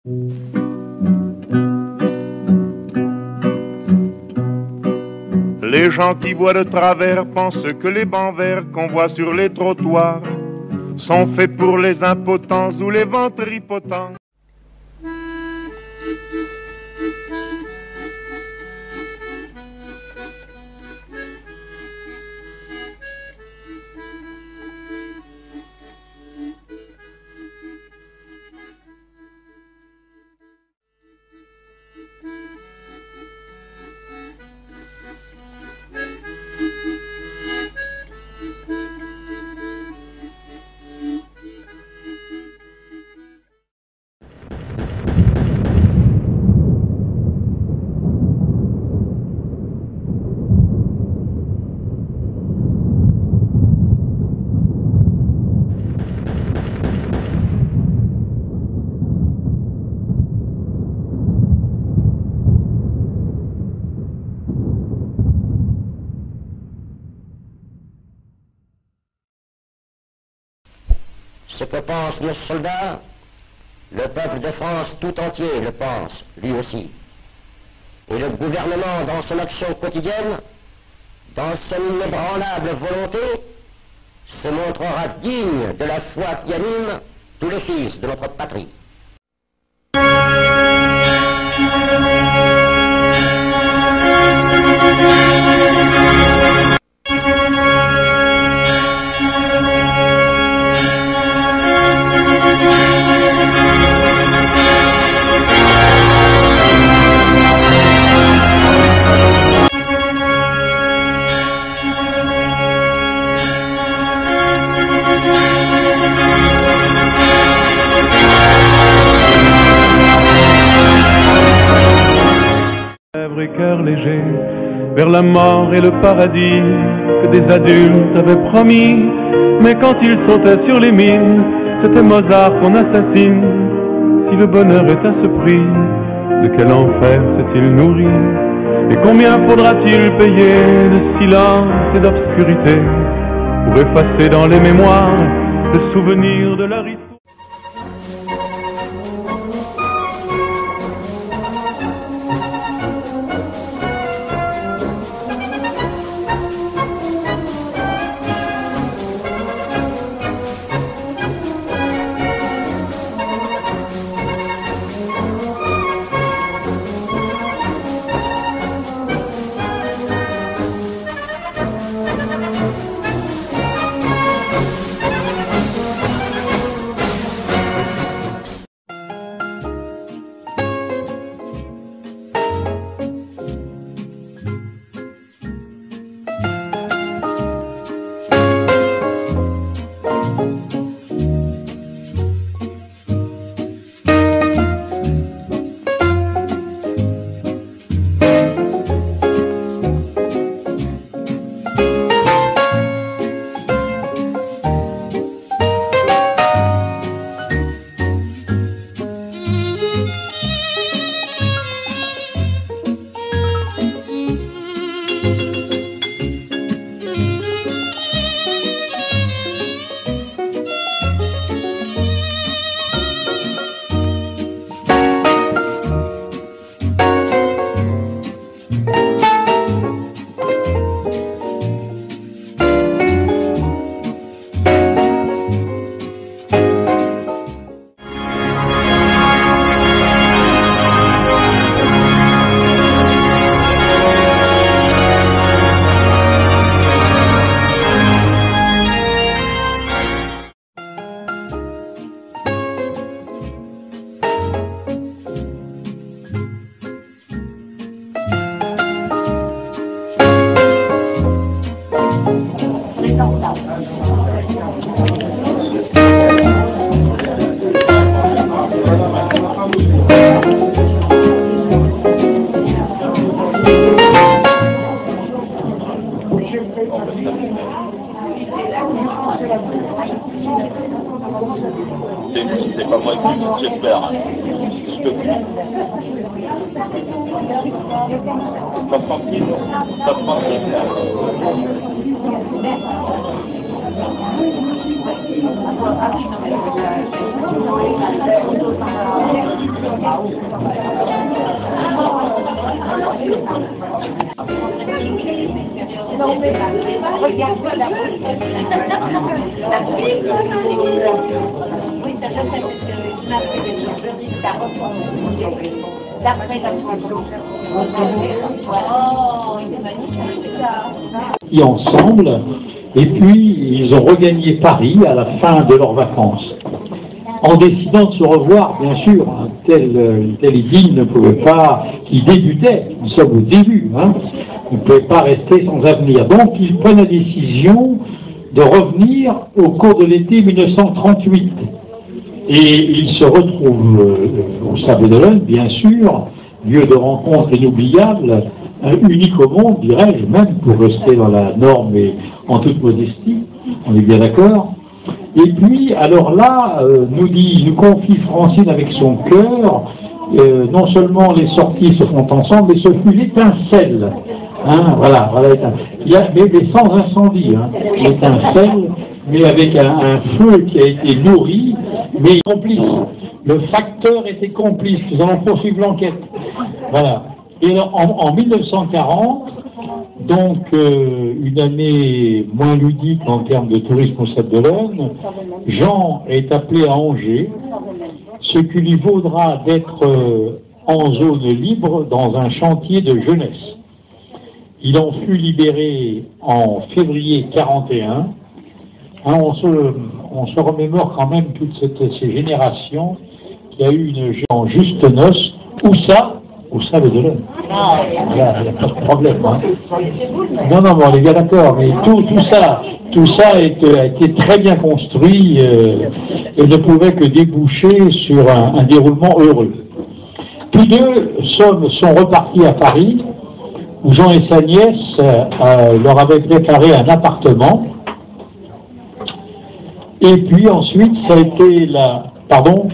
Les gens qui voient de travers pensent que les bancs verts qu'on voit sur les trottoirs sont faits pour les impotents ou les ventripotents. Ce que pensent nos soldats, le peuple de France tout entier le pense, lui aussi. Et le gouvernement, dans son action quotidienne, dans son inébranlable volonté, se montrera digne de la foi qui anime tous les fils de notre patrie. Et cœur léger vers la mort et le paradis que des adultes avaient promis. Mais quand ils sautaient sur les mines, c'était Mozart qu'on assassine. Si le bonheur est à ce prix, de quel enfer s'est-il nourri? Et combien faudra-t-il payer de silence et d'obscurité pour effacer dans les mémoires le souvenir de leur histoire? C'est pas moi qui j'espère. Pas tranquille, pas tranquille. Non, mais regarde la oui, ça je sais que ça d'après la oh, il est magnifique ça. Et ensemble, et puis ils ont regagné Paris à la fin de leurs vacances. En décidant de se revoir, bien sûr, un tel idylle ne pouvait pas, qui débutait, nous sommes au début, ne pouvait pas rester sans avenir. Donc ils prennent la décision de revenir au cours de l'été 1938. Et ils se retrouvent au Sable d'Olonne, bien sûr, lieu de rencontre inoubliable, unique au monde, dirais-je, même pour rester dans la norme et en toute modestie, on est bien d'accord. Et puis, alors là, nous confie Francine avec son cœur, non seulement les sorties se font ensemble, mais ce fut l'étincelle. Voilà, mais sans incendie, l'étincelle, mais avec un feu qui a été nourri, mais complice. Le facteur était complice, nous allons poursuivre l'enquête. Voilà. Et en 1940, donc une année moins ludique en termes de tourisme au Sable d'Olonne, Jean est appelé à Angers, ce qui lui vaudra d'être en zone libre dans un chantier de jeunesse. Il en fut libéré en février 41. On se remémore quand même toutes ces générations qui a eu une en juste noces. Où ça? Au Sable d'Olonne. Il n'y a pas de problème. Non, mais on est bien d'accord, mais tout ça a été très bien construit et ne pouvait que déboucher sur un déroulement heureux. Tous deux sont repartis à Paris, où Jean et sa nièce leur avaient préparé un appartement. Et puis ensuite, ça a été la... Pardon ?